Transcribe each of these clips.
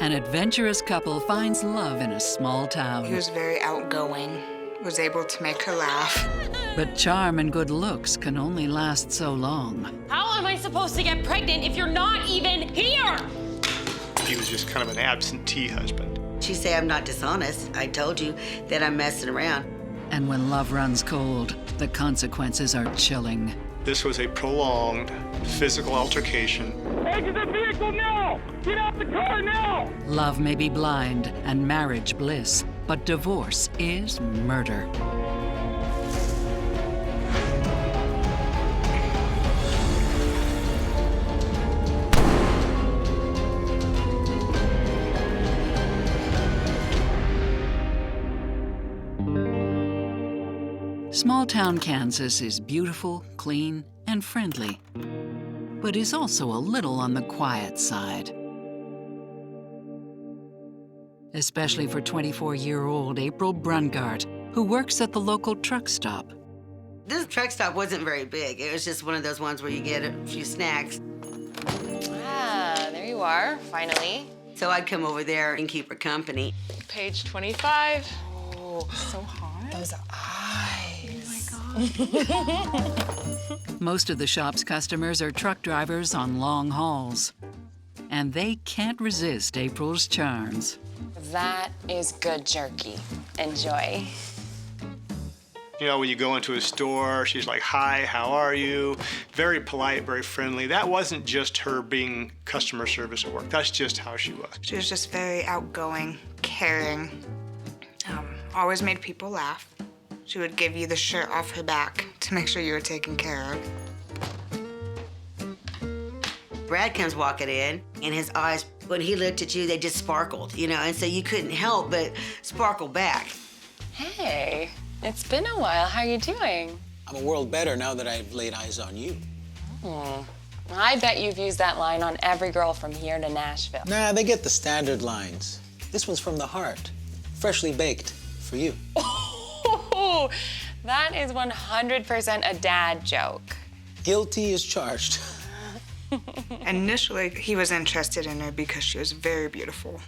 An adventurous couple finds love in a small town. He was very outgoing, was able to make her laugh. But charm and good looks can only last so long. How am I supposed to get pregnant if you're not even here? He was just kind of an absentee husband. She say I'm not dishonest. I told you that I'm messing around. And when love runs cold, the consequences are chilling. This was a prolonged physical altercation. Exit the vehicle now! Get out the car now! Love may be blind and marriage bliss, but divorce is murder. Small-town Kansas is beautiful, clean, and friendly, but is also a little on the quiet side. Especially for 24-year-old April Brungart, who works at the local truck stop. This truck stop wasn't very big. It was just one of those ones where you get a few snacks. Ah, there you are, finally. So I'd come over there and keep her company. Page 25. Oh, so hot. Those eyes. Most of the shop's customers are truck drivers on long hauls, and they can't resist April's charms. That is good jerky. Enjoy. You know, when you go into a store, she's like, hi, how are you? Very polite, very friendly. That wasn't just her being customer service at work. That's just how she was. She was just very outgoing, caring, always made people laugh. She would give you the shirt off her back to make sure you were taken care of. Brad comes walking in, and his eyes, when he looked at you, they just sparkled, you know, and so you couldn't help but sparkle back. Hey, it's been a while. How are you doing? I'm a world better now that I've laid eyes on you. I bet you've used that line on every girl from here to Nashville. Nah, they get the standard lines. This one's from the heart, freshly baked for you. Oh, that is 100% a dad joke. Guilty as charged. Initially, he was interested in her because she was very beautiful.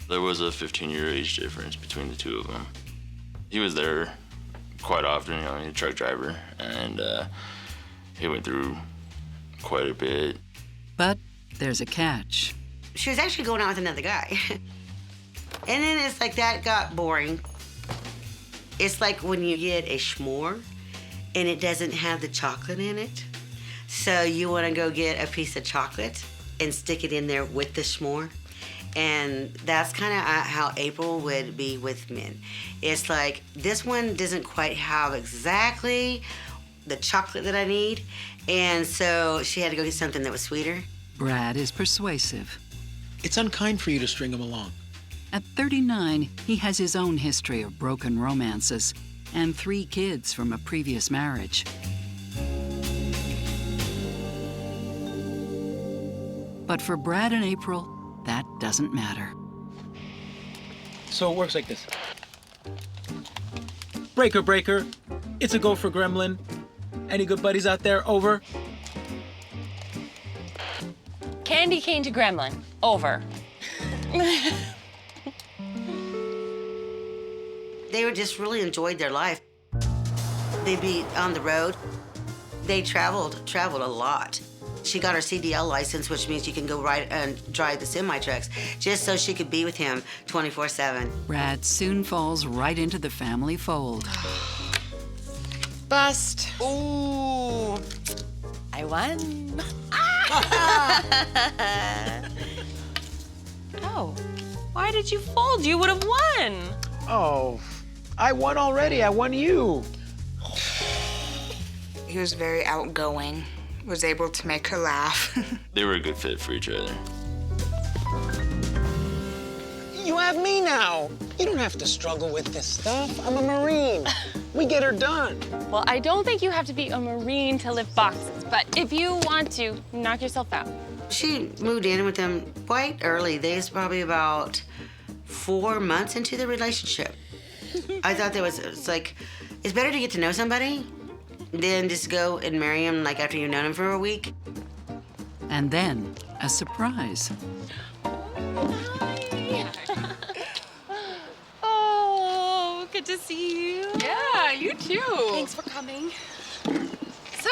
There was a 15-year age difference between the two of them. He was there quite often, you know, he's a truck driver, and he went through quite a bit. But there's a catch. She was actually going out with another guy. And then it's like that got boring. It's like when you get a s'more and it doesn't have the chocolate in it. So you want to go get a piece of chocolate and stick it in there with the s'more. And that's kind of how April would be with men. It's like, this one doesn't quite have exactly the chocolate that I need. And so she had to go get something that was sweeter. Brad is persuasive. It's unkind for you to string him along. At 39, he has his own history of broken romances and 3 kids from a previous marriage. But for Brad and April, that doesn't matter. So it works like this. Breaker, breaker. It's a go for Gremlin. Any good buddies out there? Over. Candy cane to gremlin. Over. They were just really enjoyed their life. They'd be on the road. They traveled a lot. She got her CDL license, which means you can go ride and drive the semi-trucks, just so she could be with him 24/7. Brad soon falls right into the family fold. Bust. Ooh. I won. Oh, why did you fold? You would have won. Oh, I won already. I won you. He was very outgoing, was able to make her laugh. They were a good fit for each other. You have me now. You don't have to struggle with this stuff. I'm a Marine. We get her done. Well, I don't think you have to be a Marine to lift boxes, but if you want to, knock yourself out. She moved in with him quite early. They was probably about 4 months into the relationship. I thought it's like, it's better to get to know somebody than just go and marry him like after you've known him for a week. And then a surprise. Oh, good to see you. Yeah, you too. Thanks for coming. So,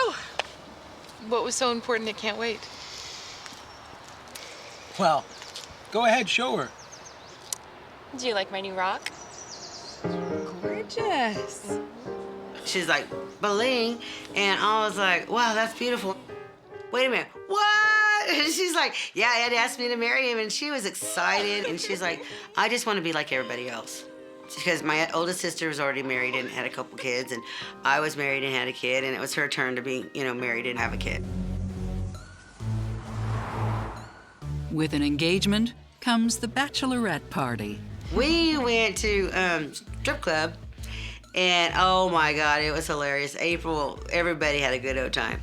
what was so important it can't wait? Well, go ahead, show her. Do you like my new rock? Gorgeous. She's like, bling. And I was like, wow, that's beautiful. Wait a minute, what? And she's like, yeah, Ed asked me to marry him. And she was excited. And she's like, I just want to be like everybody else. Because my oldest sister was already married and had a couple kids. And I was married and had a kid. And it was her turn to be, married and have a kid. With an engagement comes the bachelorette party. We went to strip club. And oh my God, it was hilarious. April, everybody had a good old time.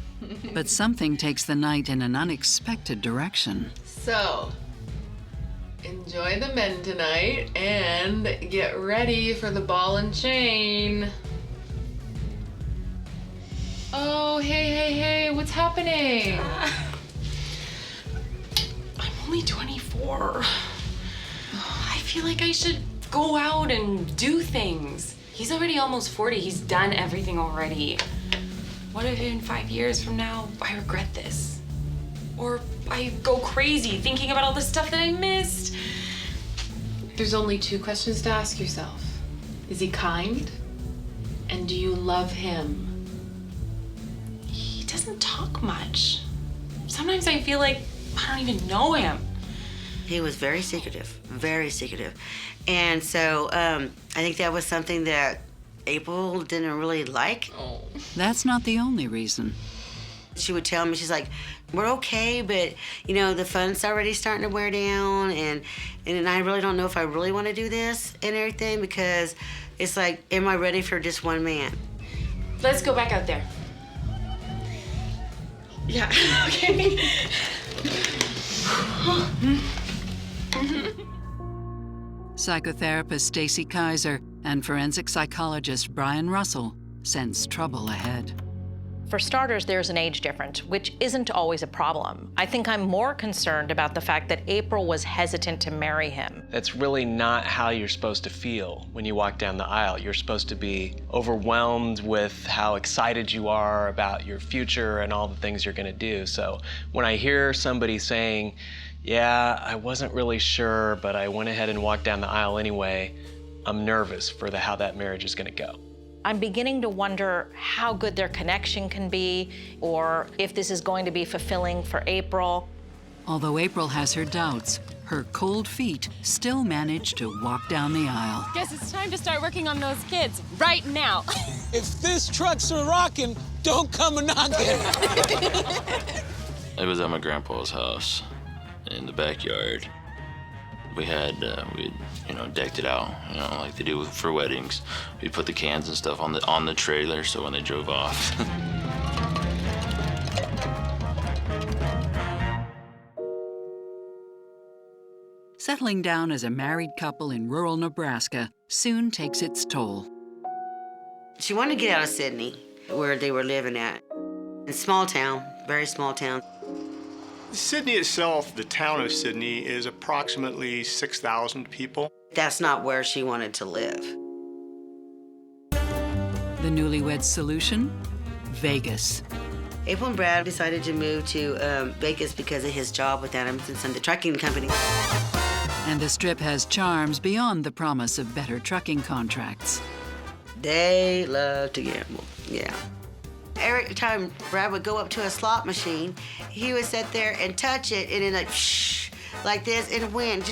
But something takes the night in an unexpected direction. So, enjoy the men tonight and get ready for the ball and chain. Oh, hey, what's happening? I'm only 24. I feel like I should go out and do things. He's already almost 40. He's done everything already. What if in 5 years from now, I regret this? Or I go crazy thinking about all the stuff that I missed? There's only 2 questions to ask yourself. Is he kind? And do you love him? He doesn't talk much. Sometimes I feel like I don't even know him. He was very secretive, very secretive. And so I think that was something that April didn't really like. Oh. That's not the only reason. She would tell me, she's like, we're okay, but the fun's already starting to wear down, and I really don't know if I really want to do this and everything, because it's like, am I ready for just one man? Let's go back out there. Yeah, okay. Psychotherapist Stacy Kaiser and forensic psychologist Brian Russell sense trouble ahead. For starters, there's an age difference, which isn't always a problem. I think I'm more concerned about the fact that April was hesitant to marry him. That's really not how you're supposed to feel when you walk down the aisle. You're supposed to be overwhelmed with how excited you are about your future and all the things you're gonna do. So when I hear somebody saying, yeah, I wasn't really sure, but I went ahead and walked down the aisle anyway, I'm nervous for how that marriage is gonna go. I'm beginning to wonder how good their connection can be, or if this is going to be fulfilling for April. Although April has her doubts, her cold feet still manage to walk down the aisle. Guess it's time to start working on those kids right now. If this truck's a rockin', don't come a knockin'. It was at my grandpa's house in the backyard. We had decked it out, like they do for weddings. We put the cans and stuff on the trailer, so when they drove off. Settling down as a married couple in rural Nebraska soon takes its toll. She wanted to get out of Sydney, where they were living at. A small town, very small town. Sydney itself, the town of Sydney, is approximately 6,000 people. That's not where she wanted to live. The newlyweds' solution? Vegas. April and Brad decided to move to Vegas because of his job with Adams & Son, the trucking company. And the Strip has charms beyond the promise of better trucking contracts. They love to gamble, yeah. Every time Brad would go up to a slot machine, he would sit there and touch it, and then like this, and win.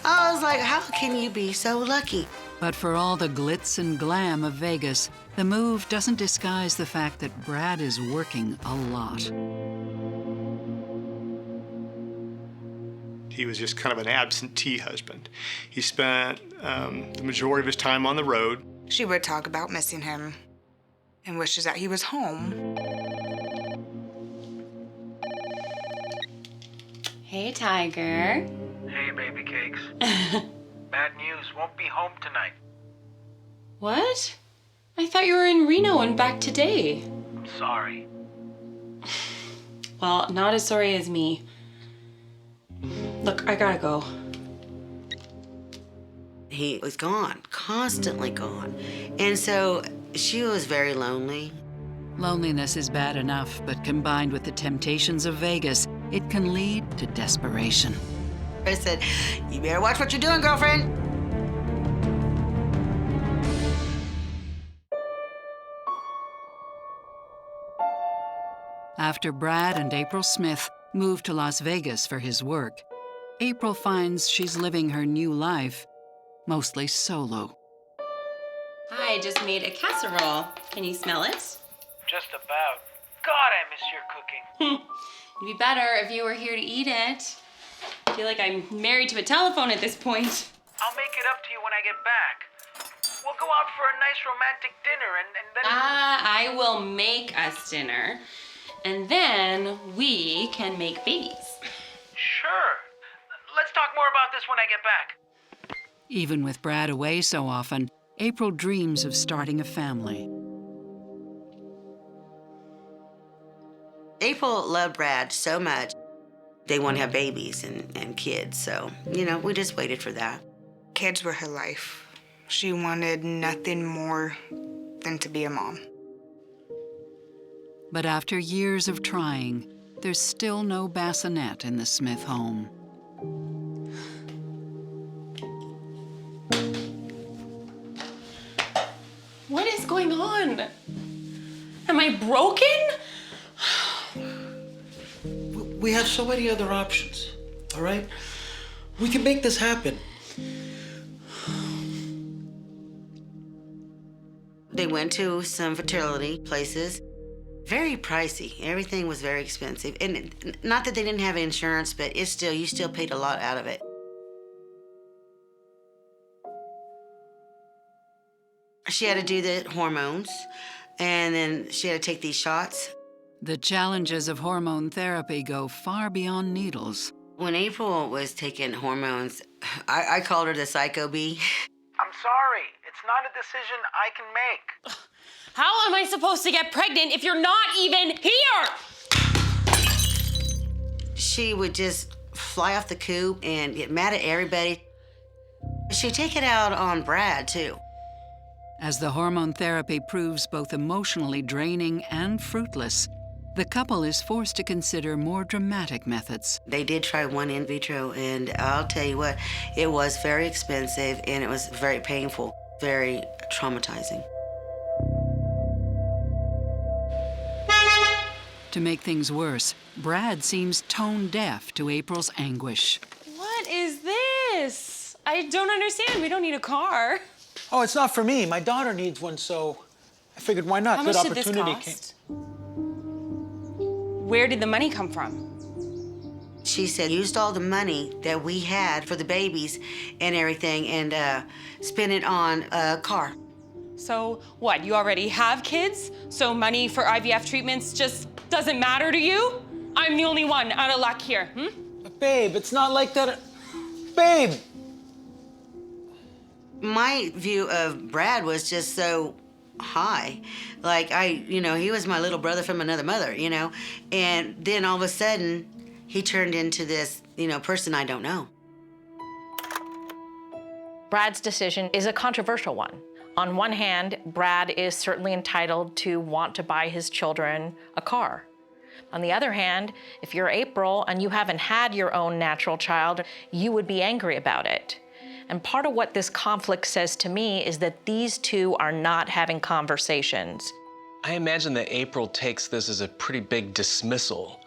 I was like, how can you be so lucky? But for all the glitz and glam of Vegas, the move doesn't disguise the fact that Brad is working a lot. He was just kind of an absentee husband. He spent the majority of his time on the road. She would talk about missing him and wishes that he was home. Hey, Tiger. Hey, baby cakes. Bad news, won't be home tonight. What? I thought you were in Reno and back today. I'm sorry. Well, not as sorry as me. Look, I gotta go. He was gone, constantly gone. And so she was very lonely. Loneliness is bad enough, but combined with the temptations of Vegas, it can lead to desperation. I said, you better watch what you're doing, girlfriend. After Brad and April Smith moved to Las Vegas for his work, April finds she's living her new life mostly solo. I just made a casserole. Can you smell it? Just about. God, I miss your cooking. It'd be better if you were here to eat it. I feel like I'm married to a telephone at this point. I'll make it up to you when I get back. We'll go out for a nice romantic dinner and then... I will make us dinner. And then we can make babies. Sure. Let's talk more about this when I get back. Even with Brad away so often, April dreams of starting a family. April loved Brad so much. They want to have babies and kids, so, you know, we just waited for that. Kids were her life. She wanted nothing more than to be a mom. But after years of trying, there's still no bassinet in the Smith home. What is going on? Am I broken? We have so many other options, all right? We can make this happen. They went to some fertility places. Very pricey. Everything was very expensive. And not that they didn't have insurance, but it's still, you still paid a lot out of it. She had to do the hormones, and then she had to take these shots. The challenges of hormone therapy go far beyond needles. When April was taking hormones, I called her the psycho bee. I'm sorry. It's not a decision I can make. How am I supposed to get pregnant if you're not even here? She would just fly off the coop and get mad at everybody. She'd take it out on Brad, too. As the hormone therapy proves both emotionally draining and fruitless, the couple is forced to consider more dramatic methods. They did try one in vitro, and I'll tell you what, it was very expensive and it was very painful, very traumatizing. To make things worse, Brad seems tone deaf to April's anguish. What is this? I don't understand. We don't need a car. Oh, it's not for me. My daughter needs one, so I figured why not? How Good much did opportunity this cost? Where did the money come from? She said, used all the money that we had for the babies and everything and spent it on a car. So what, you already have kids? So money for IVF treatments just doesn't matter to you? I'm the only one out of luck here, But babe, it's not like that. Babe! My view of Brad was just so high. Like, he was my little brother from another mother, And then all of a sudden, he turned into this, person I don't know. Brad's decision is a controversial one. On one hand, Brad is certainly entitled to want to buy his children a car. On the other hand, if you're April and you haven't had your own natural child, you would be angry about it. And part of what this conflict says to me is that these two are not having conversations. I imagine that April takes this as a pretty big dismissal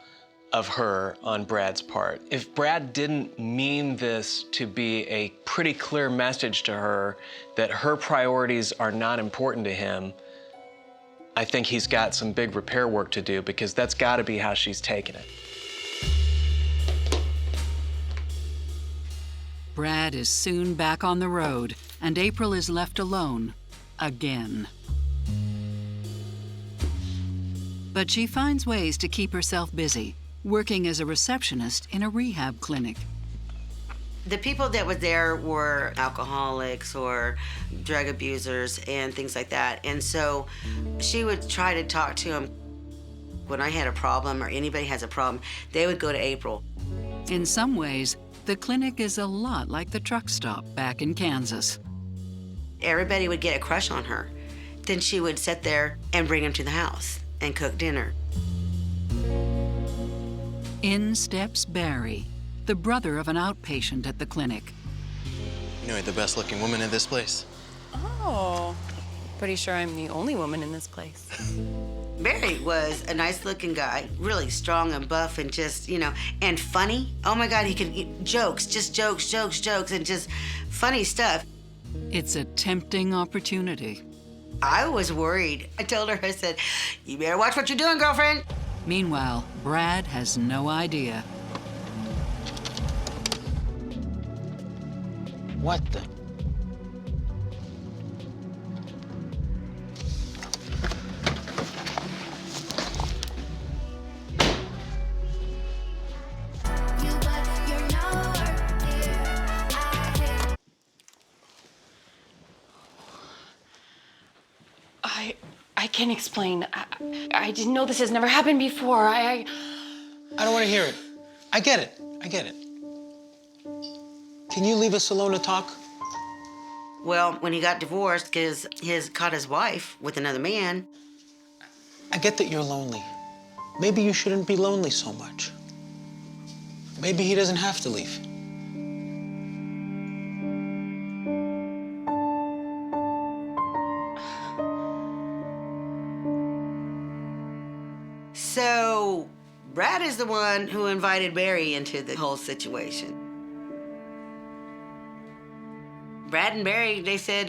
of her on Brad's part. If Brad didn't mean this to be a pretty clear message to her that her priorities are not important to him, I think he's got some big repair work to do, because that's got to be how she's taking it. Brad is soon back on the road, and April is left alone again. But she finds ways to keep herself busy, working as a receptionist in a rehab clinic. The people that were there were alcoholics or drug abusers and things like that. And so she would try to talk to them. When I had a problem or anybody has a problem, they would go to April. In some ways, The clinic is a lot like the truck stop back in Kansas. Everybody would get a crush on her. Then she would sit there and bring him to the house and cook dinner. In steps Barry, the brother of an outpatient at the clinic. You know, you're the best looking woman in this place. Oh, pretty sure I'm the only woman in this place. Barry was a nice looking guy, really strong and buff and just, you know, and funny. Oh my God, he could jokes, just jokes, and just funny stuff. It's a tempting opportunity. I was worried. I told her, I said, you better watch what you're doing, girlfriend. Meanwhile, Brad has no idea. What the? I can't explain. I didn't know this has never happened before. I don't want to hear it. I get it. Can you leave us alone to talk? Well, when he got divorced, because he caught his wife with another man. I get that you're lonely. Maybe you shouldn't be lonely so much. Maybe he doesn't have to leave. So, Brad is the one who invited Barry into the whole situation. Brad and Barry, they said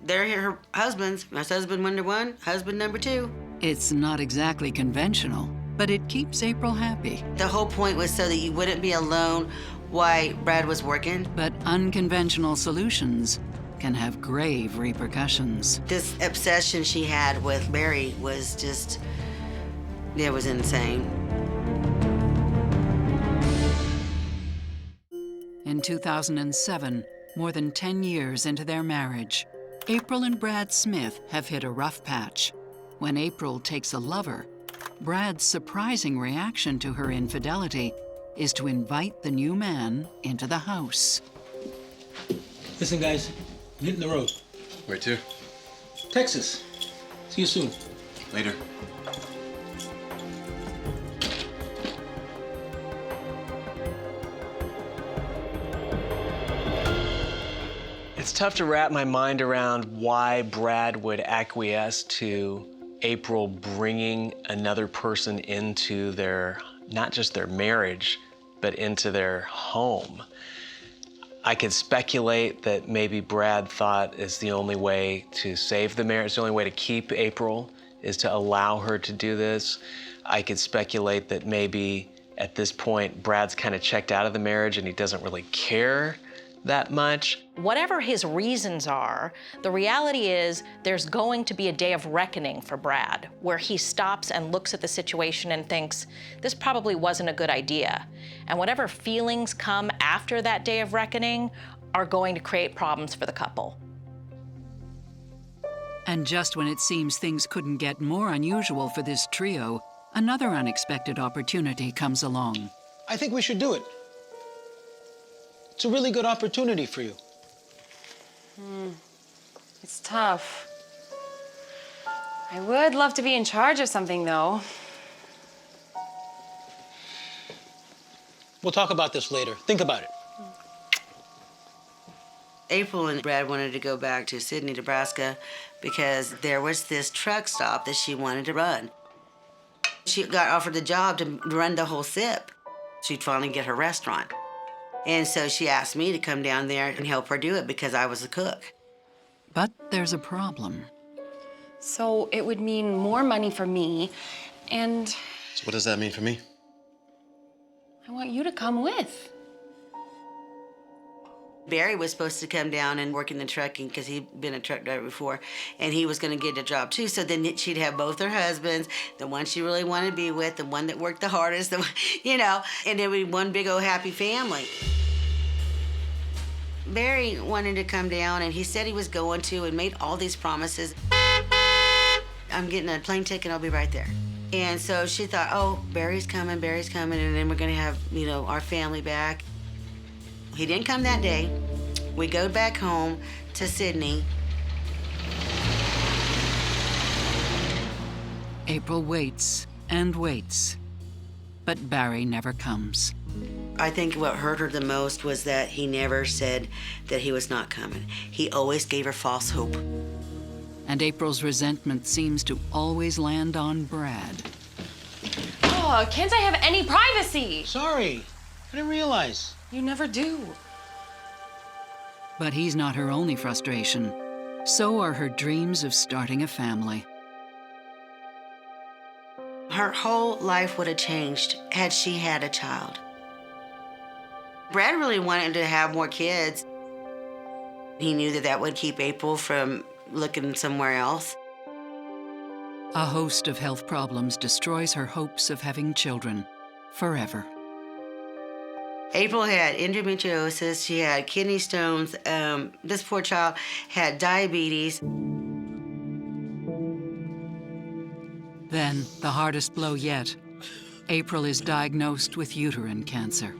they're her husbands. My husband number one, husband number two. It's not exactly conventional, but it keeps April happy. The whole point was so that you wouldn't be alone while Brad was working. But unconventional solutions can have grave repercussions. This obsession she had with Barry was just, it was insane. In 2007, more than 10 years into their marriage, April and Brad Smith have hit a rough patch. When April takes a lover, Brad's surprising reaction to her infidelity is to invite the new man into the house. Listen, guys, I'm hitting the road. Where to? Texas. See you soon. Later. It's tough to wrap my mind around why Brad would acquiesce to April bringing another person into their, not just their marriage, but into their home. I could speculate that maybe Brad thought is the only way to save the marriage, the only way to keep April is to allow her to do this. I could speculate that maybe at this point, Brad's kind of checked out of the marriage and he doesn't really care that much. Whatever his reasons are, the reality is there's going to be a day of reckoning for Brad, where he stops and looks at the situation and thinks, this probably wasn't a good idea. And whatever feelings come after that day of reckoning are going to create problems for the couple. And just when it seems things couldn't get more unusual for this trio, another unexpected opportunity comes along. I think we should do it. It's a really good opportunity for you. It's tough. I would love to be in charge of something, though. We'll talk about this later. Think about it. April and Brad wanted to go back to Sidney, Nebraska, because there was this truck stop that she wanted to run. She got offered the job to run the whole SIP. She'd finally get her restaurant. And so she asked me to come down there and help her do it because I was a cook. But there's a problem. So it would mean more money for me, and So what does that mean for me? I want you to come with. Barry was supposed to come down and work in the trucking because he'd been a truck driver before, and he was going to get a job too. So then she'd have both her husbands, the one she really wanted to be with, the one that worked the hardest, the one, you know, and it would be one big old happy family. Barry wanted to come down, and he said he was going to and made all these promises. I'm getting a plane ticket, I'll be right there. And so she thought, oh, Barry's coming, and then we're going to have, you know, our family back. He didn't come that day. We go back home to Sydney. April waits and waits, but Barry never comes. I think what hurt her the most was that he never said that he was not coming. He always gave her false hope. And April's resentment seems to always land on Brad. Oh, can't I have any privacy? Sorry, I didn't realize. You never do. But he's not her only frustration. So are her dreams of starting a family. Her whole life would have changed had she had a child. Brad really wanted to have more kids. He knew that that would keep April from looking somewhere else. A host of health problems destroys her hopes of having children forever. April had endometriosis, she had kidney stones, this poor child had diabetes. Then, the hardest blow yet, April is diagnosed with uterine cancer.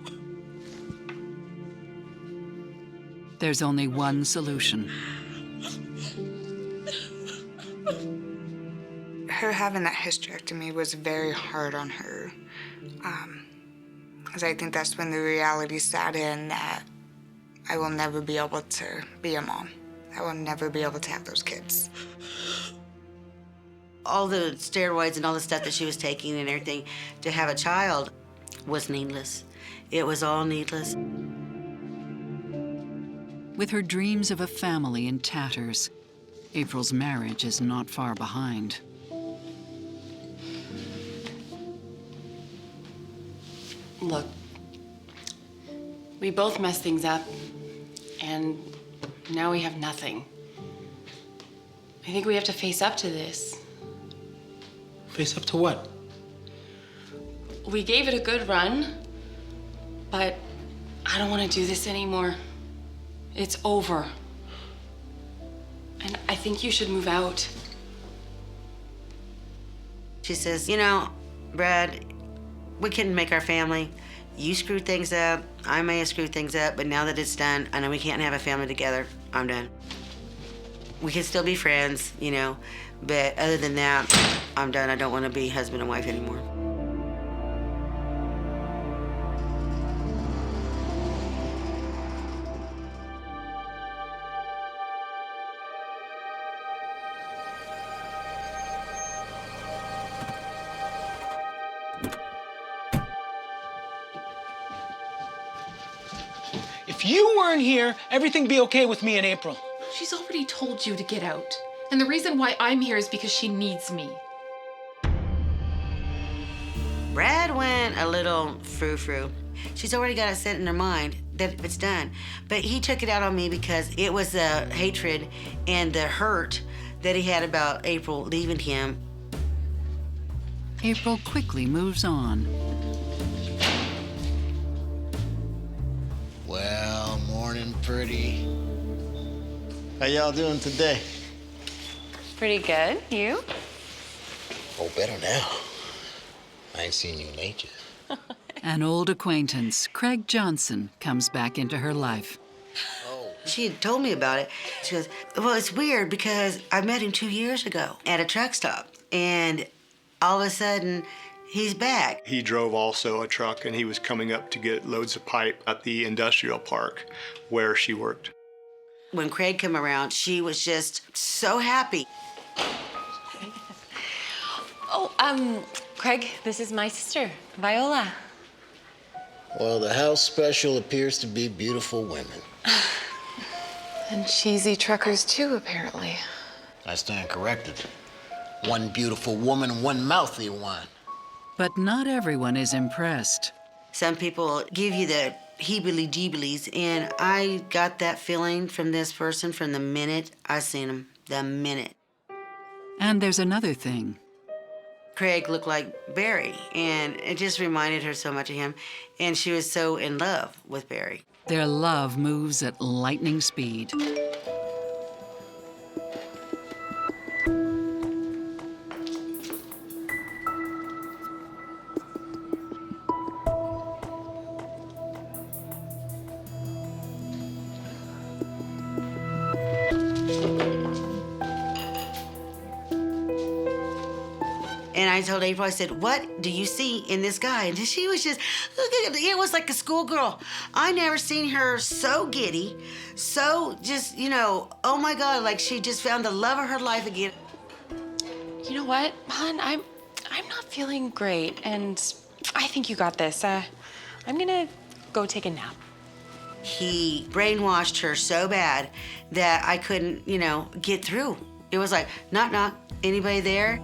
There's only one solution. Her having that hysterectomy was very hard on her. Because I think that's when the reality sat in that I will never be able to be a mom. I will never be able to have those kids. All the steroids and all the stuff that she was taking and everything to have a child was needless. It was all needless. With her dreams of a family in tatters, April's marriage is not far behind. Look, we both messed things up, and now we have nothing. I think we have to face up to this. Face up to what? We gave it a good run, but I don't want to do this anymore. It's over. And I think you should move out. She says, you know, Brad, we couldn't make our family. You screwed things up. I may have screwed things up, but now that it's done, I know we can't have a family together. I'm done. We can still be friends, you know, but other than that, I'm done. I don't want to be husband and wife anymore. If you weren't here, everything'd be okay with me and April. She's already told you to get out. And the reason why I'm here is because she needs me. Brad went a little frou-frou. She's already got it set in her mind that it's done. But he took it out on me because it was the hatred and the hurt that he had about April leaving him. April quickly moves on. Well, morning, pretty. How y'all doing today? Pretty good. You? Oh, better now. I ain't seen you in ages. An old acquaintance, Craig Johnson, comes back into her life. She had told me about it. She goes, well, it's weird because I met him 2 years ago at a truck stop. And all of a sudden, he's back. He drove also a truck, and he was coming up to get loads of pipe at the industrial park where she worked. When Craig came around, she was just so happy. Oh, Craig, this is my sister, Viola. Well, the house special appears to be beautiful women. And cheesy truckers too, apparently. I stand corrected. One beautiful woman, one mouthy one. But not everyone is impressed. Some people give you the heebly-jeeblies, and I got that feeling from this person from the minute I seen him. The minute. And there's another thing. Craig looked like Barry, and it just reminded her so much of him, and she was so in love with Barry. Their love moves at lightning speed. I told April, I said, what do you see in this guy? And she was just, look at it. It was like a schoolgirl. I never seen her so giddy, so just, you know, oh my God, like she just found the love of her life again. You know what, hon? I'm not feeling great, and I think you got this. I'm gonna go take a nap. He brainwashed her so bad that I couldn't, you know, get through. It was like, knock, knock, anybody there?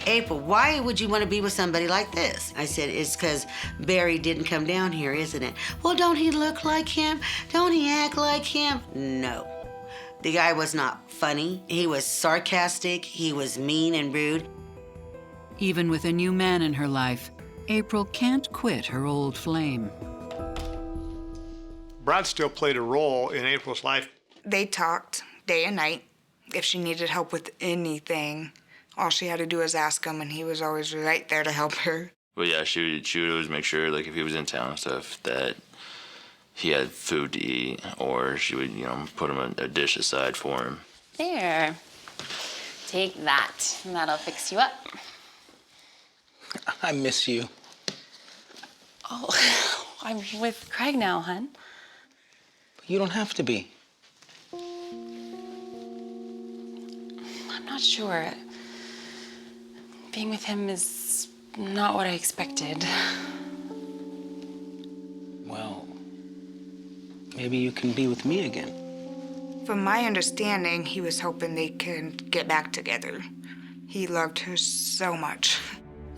April, why would you want to be with somebody like this? I said, it's because Barry didn't come down here, isn't it? Well, don't he look like him? Don't he act like him? No. The guy was not funny. He was sarcastic. He was mean and rude. Even with a new man in her life, April can't quit her old flame. Brad still played a role in April's life. They talked day and night. If she needed help with anything, all she had to do was ask him, and he was always right there to help her. But yeah, she would always make sure, like, if he was in town and stuff, that he had food to eat, or she would, you know, put him a dish aside for him. There. Take that, and that'll fix you up. I miss you. Oh, I'm with Craig now, hun. You don't have to be. I'm not sure. Being with him is not what I expected. Well, maybe you can be with me again. From my understanding, he was hoping they could get back together. He loved her so much.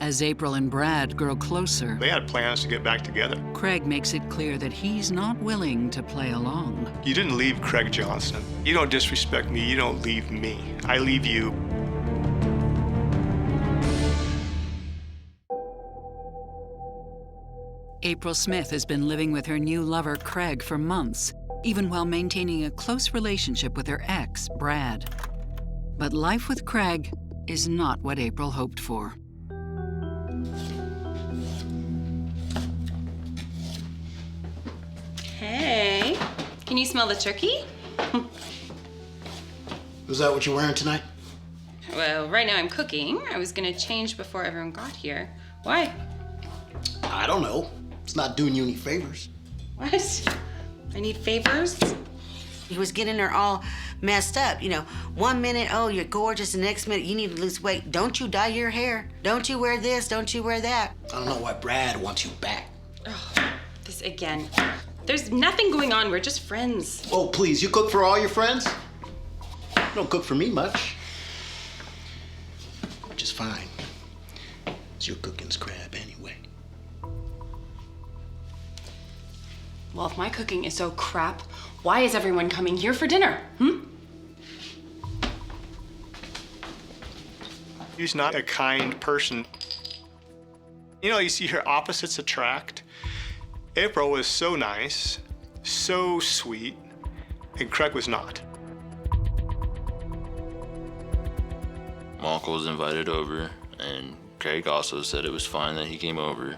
As April and Brad grow closer, They had plans to get back together. Craig makes it clear that he's not willing to play along. You didn't leave Craig Johnson. You don't disrespect me. You don't leave me. I leave you. April Smith has been living with her new lover, Craig, for months, even while maintaining a close relationship with her ex, Brad. But life with Craig is not what April hoped for. Hey, can you smell the turkey? Was that what you're wearing tonight? Well, right now I'm cooking. I was gonna change before everyone got here. Why? I don't know. It's not doing you any favors. What? I need favors? He was getting her all messed up. You know, 1 minute, oh, you're gorgeous. The next minute, you need to lose weight. Don't you dye your hair? Don't you wear this? Don't you wear that? I don't know why Brad wants you back. Oh, this again. There's nothing going on. We're just friends. Oh, please, you cook for all your friends? You don't cook for me much. Which is fine. It's your cooking's crab anyway. Well, if my cooking is so crap, why is everyone coming here for dinner? He's not a kind person. You know, you see her opposites attract. April was so nice, so sweet, and Craig was not. My uncle was invited over, and Craig also said it was fine that he came over.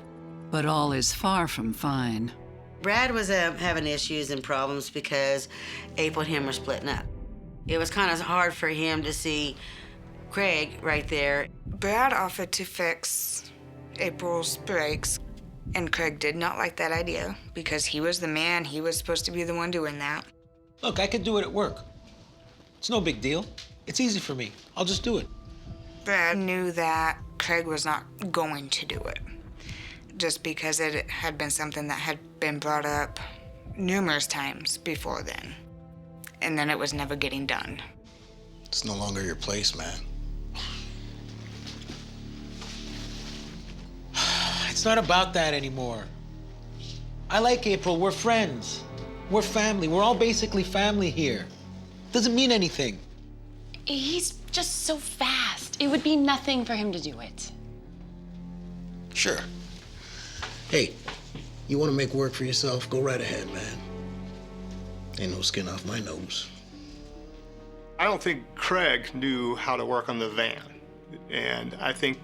But all is far from fine. Brad was having issues and problems because April and him were splitting up. It was kind of hard for him to see Craig right there. Brad offered to fix April's brakes, and Craig did not like that idea because he was the man. He was supposed to be the one doing that. Look, I could do it at work. It's no big deal. It's easy for me. I'll just do it. Brad knew that Craig was not going to do it, just because it had been something that had been brought up numerous times before then. And then it was never getting done. It's no longer your place, man. It's not about that anymore. I like April. We're friends. We're family. We're all basically family here. Doesn't mean anything. He's just so fast. It would be nothing for him to do it. Sure. Hey, you want to make work for yourself? Go right ahead, man. Ain't no skin off my nose. I don't think Craig knew how to work on the van. And I think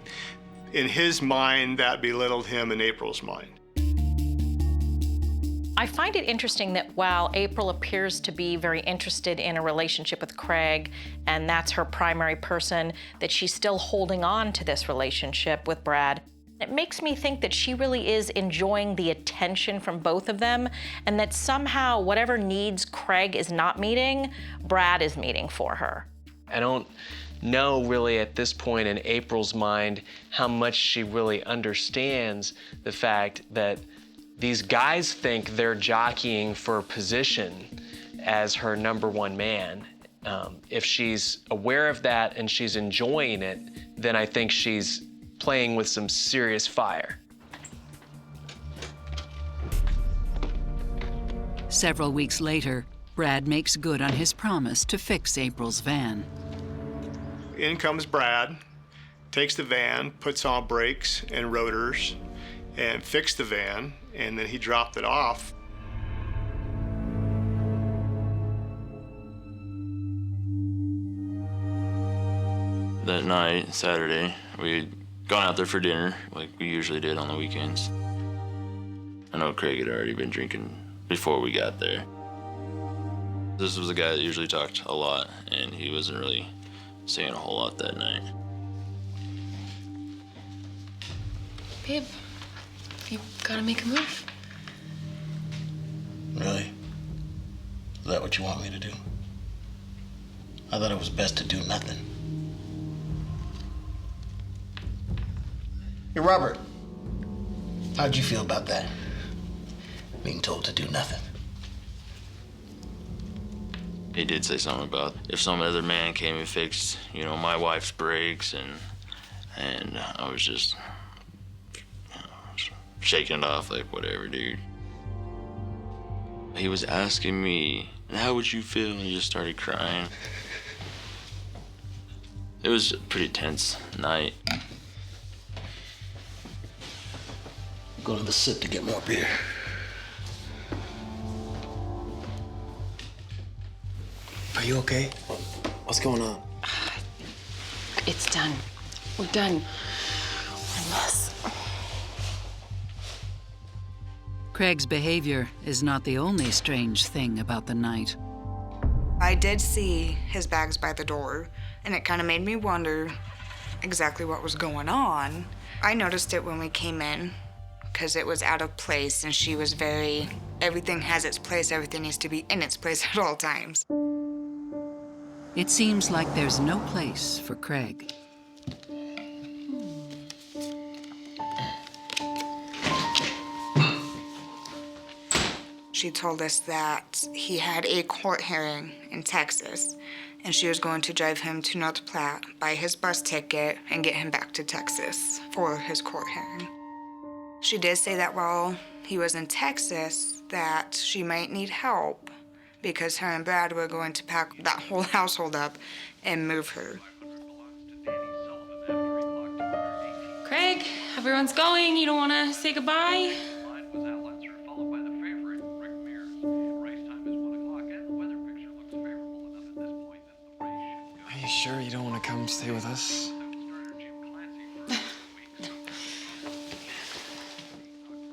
in his mind, that belittled him in April's mind. I find it interesting that while April appears to be very interested in a relationship with Craig, and that's her primary person, that she's still holding on to this relationship with Brad. It makes me think that she really is enjoying the attention from both of them, and that somehow whatever needs Craig is not meeting, Brad is meeting for her. I don't know really at this point in April's mind how much she really understands the fact that these guys think they're jockeying for position as her #1 man. If she's aware of that and she's enjoying it, then I think she's playing with some serious fire. Several weeks later, Brad makes good on his promise to fix April's van. In comes Brad, takes the van, puts on brakes and rotors, and fixed the van, and then he dropped it off. That night, Saturday, we'd gone out there for dinner, like we usually did on the weekends. I know Craig had already been drinking before we got there. This was a guy that usually talked a lot, and he wasn't really saying a whole lot that night. Babe, you gotta make a move. Really? Is that what you want me to do? I thought it was best to do nothing. Hey, Robert, how'd you feel about that? Being told to do nothing. He did say something about if some other man came and fixed, you know, my wife's brakes, and I was just, shaking it off like, whatever, dude. He was asking me, how would you feel? And he just started crying. It was a pretty tense night. Go to the sip to get more beer. Are you okay? What's going on? It's done. We're done. What a mess. Craig's behavior is not the only strange thing about the night. I did see his bags by the door, and it kind of made me wonder exactly what was going on. I noticed it when we came in, because it was out of place, and she was very, everything has its place, everything needs to be in its place at all times. It seems like there's no place for Craig. She told us that he had a court hearing in Texas, and she was going to drive him to North Platte, buy his bus ticket, and get him back to Texas for his court hearing. She did say that while he was in Texas, that she might need help because her and Brad were going to pack that whole household up and move her. Craig, everyone's going. You don't want to say goodbye? Are you sure you don't want to come stay with us?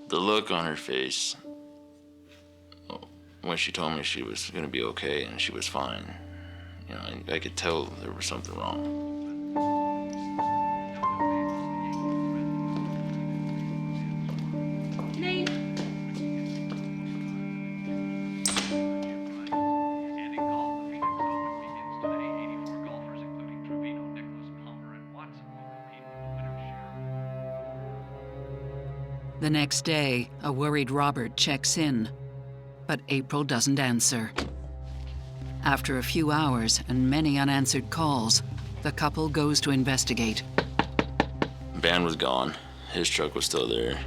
The look on her face when she told me she was gonna be okay and she was fine, you know, I could tell there was something wrong. The next day, a worried Robert checks in, but April doesn't answer. After a few hours and many unanswered calls, the couple goes to investigate. Van was gone. His truck was still there.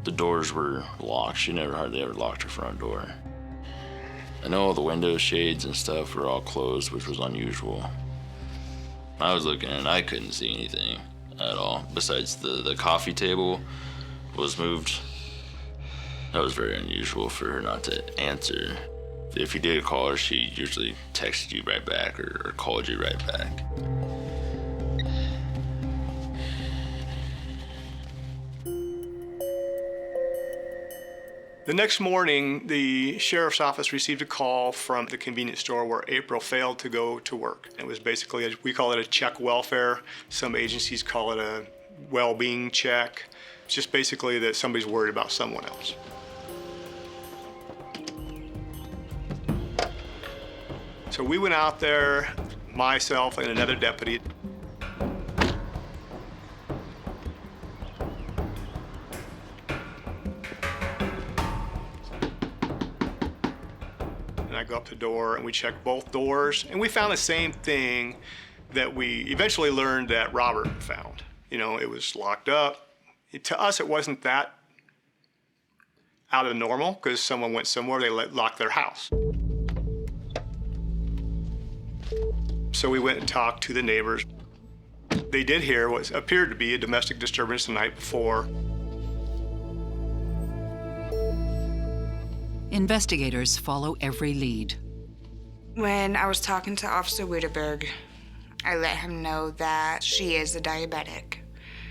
The doors were locked. She never hardly ever locked her front door. I know all the windows, shades, and stuff were all closed, which was unusual. I was looking and I couldn't see anything at all. Besides the coffee table was moved. That was very unusual for her not to answer. If you did call her, she usually texted you right back or called you right back. The next morning, the sheriff's office received a call from the convenience store where April failed to go to work. It was basically, we call it a check welfare. Some agencies call it a well-being check. It's just basically that somebody's worried about someone else. So we went out there, myself and another deputy. And I go up the door and we check both doors, and we found the same thing that we eventually learned that Robert found. You know, it was locked up. To us, it wasn't that out of the normal, because someone went somewhere, they locked their house. So we went and talked to the neighbors. They did hear what appeared to be a domestic disturbance the night before. Investigators follow every lead. When I was talking to Officer Witterberg, I let him know that she is a diabetic.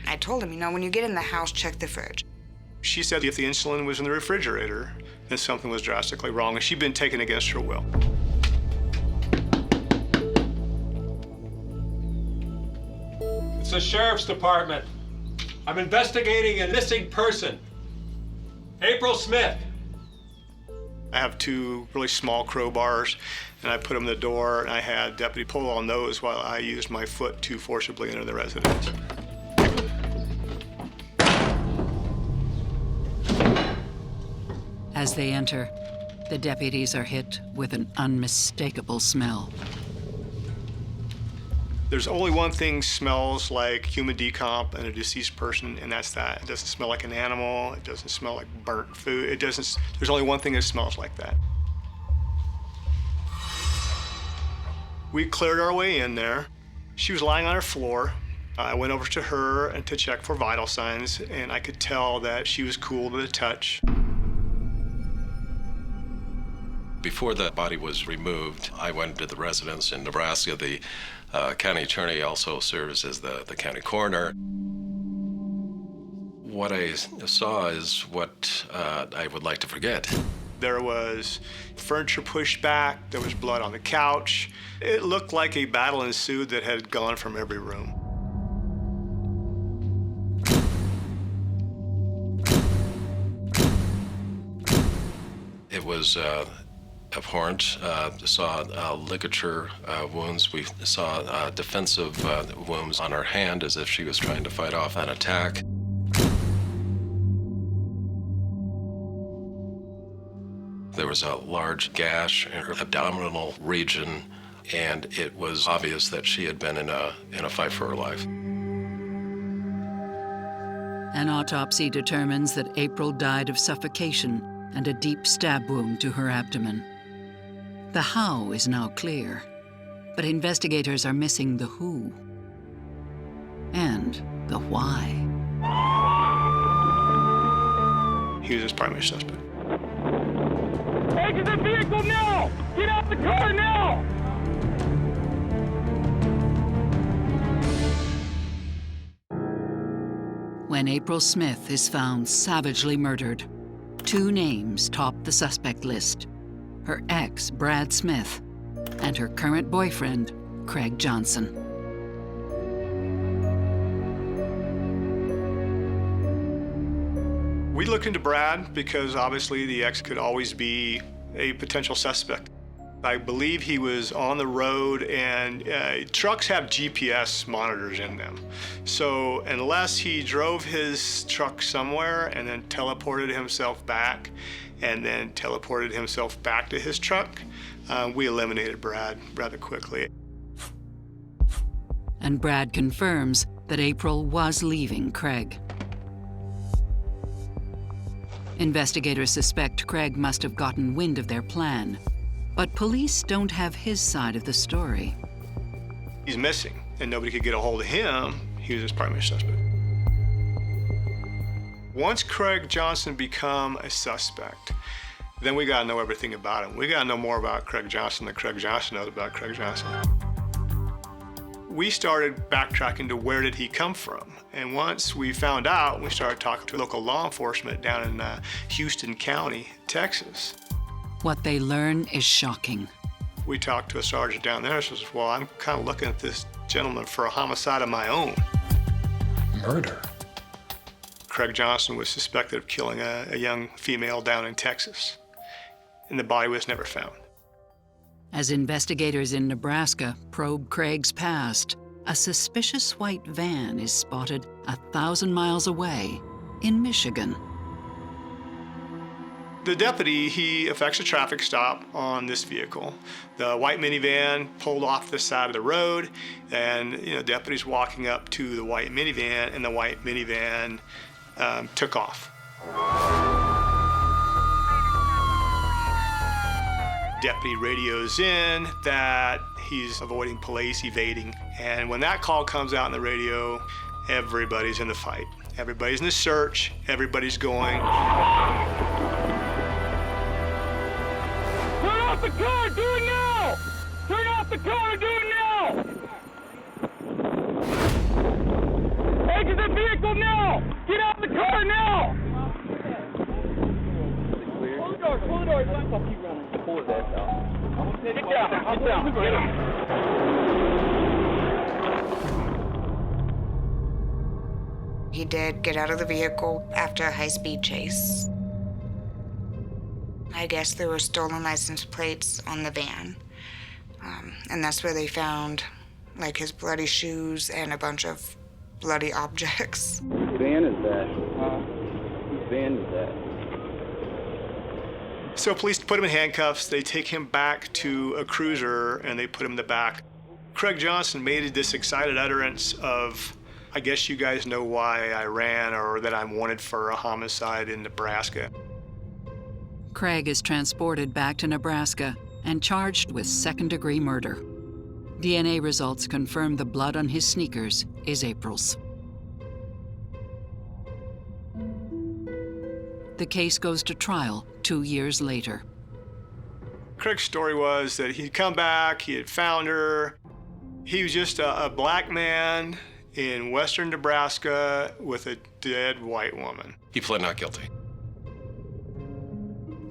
I told him, you know, when you get in the house, check the fridge. She said if the insulin was in the refrigerator, then something was drastically wrong, and she'd been taken against her will. It's the Sheriff's Department. I'm investigating a missing person. April Smith. I have two really small crowbars, and I put them in the door, and I had deputy pull on those while I used my foot to forcibly enter the residence. As they enter, the deputies are hit with an unmistakable smell. There's only one thing smells like human decomp and a deceased person, and that's that. It doesn't smell like an animal. It doesn't smell like burnt food. There's only one thing that smells like that. We cleared our way in there. She was lying on her floor. I went over to her and to check for vital signs, and I could tell that she was cool to the touch. Before the body was removed, I went to the residence in Nebraska. The county attorney also serves as the county coroner. What I saw is what I would like to forget. There was furniture pushed back. There was blood on the couch. It looked like a battle ensued that had gone from every room. It was abhorrent. Saw ligature wounds. We saw defensive wounds on her hand as if she was trying to fight off an attack. There was a large gash in her abdominal region, and it was obvious that she had been in a fight for her life. An autopsy determines that April died of suffocation and a deep stab wound to her abdomen. The how is now clear, but investigators are missing the who and the why. He was his primary suspect. Exit the vehicle now! Get out the car now! When April Smith is found savagely murdered, two names top the suspect list: her ex, Brad Smith, and her current boyfriend, Craig Johnson. We looked into Brad because obviously the ex could always be a potential suspect. I believe he was on the road, and trucks have GPS monitors in them. So unless he drove his truck somewhere and then teleported himself back and then teleported himself back to his truck, we eliminated Brad rather quickly. And Brad confirms that April was leaving Craig. Investigators suspect Craig must have gotten wind of their plan, but police don't have his side of the story. He's missing, and nobody could get a hold of him. He was his primary suspect. Once Craig Johnson become a suspect, then we gotta know everything about him. We gotta know more about Craig Johnson than Craig Johnson knows about Craig Johnson. we started backtracking to where did he come from. And once we found out, we started talking to local law enforcement down in Houston County, Texas. What they learn is shocking. We talked to a sergeant down there and says, well, I'm kind of looking at this gentleman for a homicide of my own. Murder? Craig Johnson was suspected of killing a young female down in Texas, and the body was never found. As investigators in Nebraska probe Craig's past, a suspicious white van is spotted 1,000 miles away in Michigan. The deputy, he effects a traffic stop on this vehicle. The white minivan pulled off the side of the road, and deputies walking up to the white minivan, and the white minivan took off. Deputy radios in that he's avoiding police, evading. And when that call comes out on the radio, everybody's in the fight. Everybody's in the search, everybody's going. Turn off the car, do it now! Turn off the car and do it now! Exit the vehicle now! Get out the car now! Pull the door, pull the door. I'll keep running. Pull his ass out. Get down, get down. He did get out of the vehicle after a high-speed chase. I guess there were stolen license plates on the van. And that's where they found, like, his bloody shoes and a bunch of bloody objects. Whose van is that? Whose van is that? So police put him in handcuffs, they take him back to a cruiser, and they put him in the back. Craig Johnson made this excited utterance of, I guess you guys know why I ran or that I'm wanted for a homicide in Nebraska. Craig is transported back to Nebraska and charged with second-degree murder. DNA results confirm the blood on his sneakers is April's. The case goes to trial 2 years later. Craig's story was that he'd come back, he had found her. He was just a black man in western Nebraska with a dead white woman. He pled not guilty.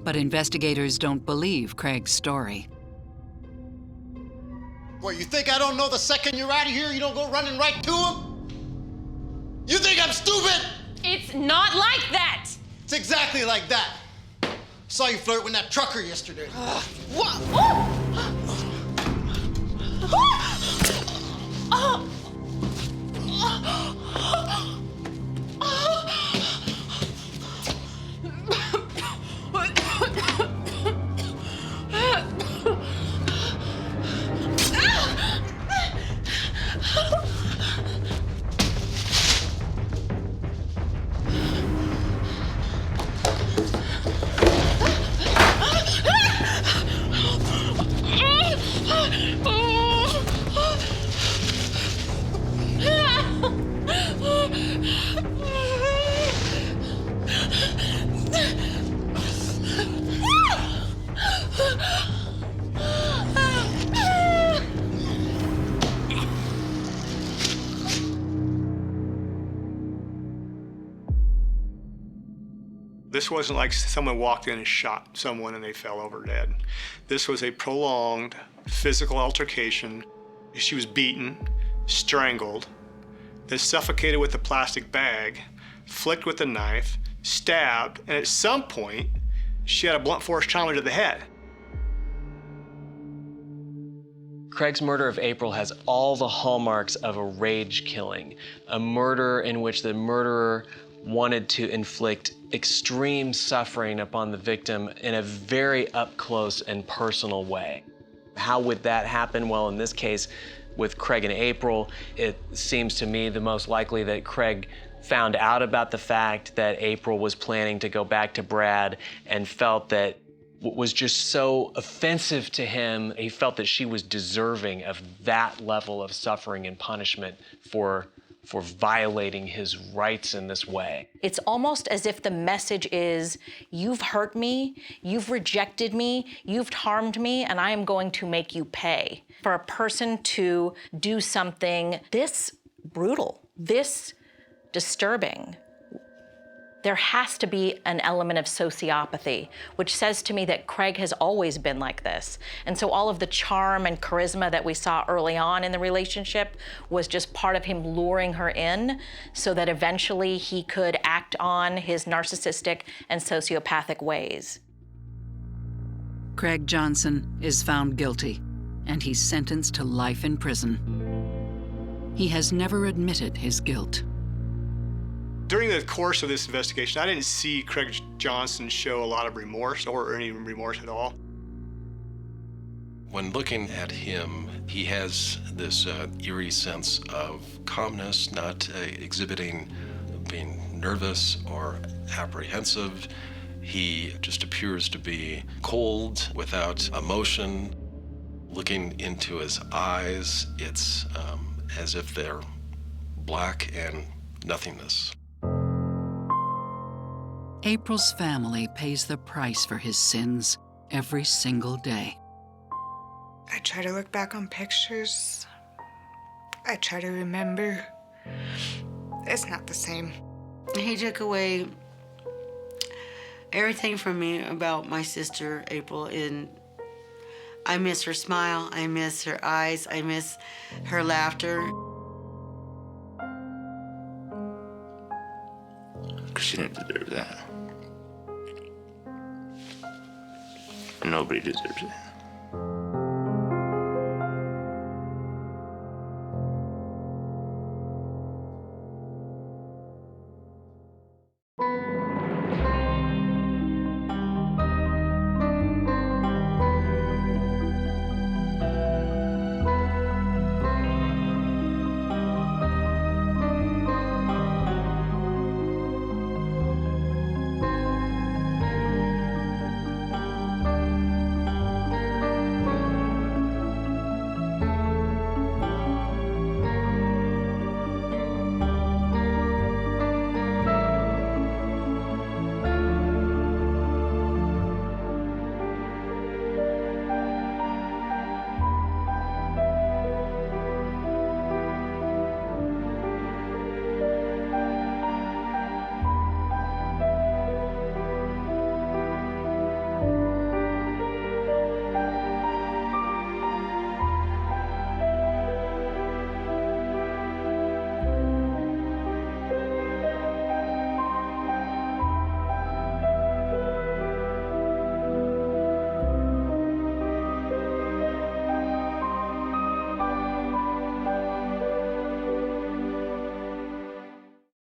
But investigators don't believe Craig's story. What, you think I don't know the second you're out of here, you don't go running right to him? You think I'm stupid? It's not like that! It's exactly like that. Saw you flirt with that trucker yesterday. What? This wasn't like someone walked in and shot someone and they fell over dead. This was a prolonged physical altercation. She was beaten, strangled, then suffocated with a plastic bag, flicked with a knife, stabbed, and at some point, she had a blunt force trauma to the head. Craig's murder of April has all the hallmarks of a rage killing, a murder in which the murderer wanted to inflict extreme suffering upon the victim in a very up-close and personal way. How would that happen? Well, in this case, with Craig and April, it seems to me the most likely that Craig found out about the fact that April was planning to go back to Brad and felt that what was just so offensive to him, he felt that she was deserving of that level of suffering and punishment for for violating his rights in this way. It's almost as if the message is, you've hurt me, you've rejected me, you've harmed me, and I am going to make you pay. For a person to do something this brutal, this disturbing, there has to be an element of sociopathy, which says to me that Craig has always been like this. And so all of the charm and charisma that we saw early on in the relationship was just part of him luring her in so that eventually he could act on his narcissistic and sociopathic ways. Craig Johnson is found guilty, and he's sentenced to life in prison. He has never admitted his guilt. During the course of this investigation, I didn't see Craig Johnson show a lot of remorse or any remorse at all. When looking at him, he has this eerie sense of calmness, not exhibiting being nervous or apprehensive. He just appears to be cold, without emotion. Looking into his eyes, it's as if they're black and nothingness. April's family pays the price for his sins every single day. I try to look back on pictures. I try to remember. It's not the same. He took away everything from me about my sister, April, and I miss her smile, I miss her eyes, I miss her laughter. She didn't deserve that. Nobody deserves it.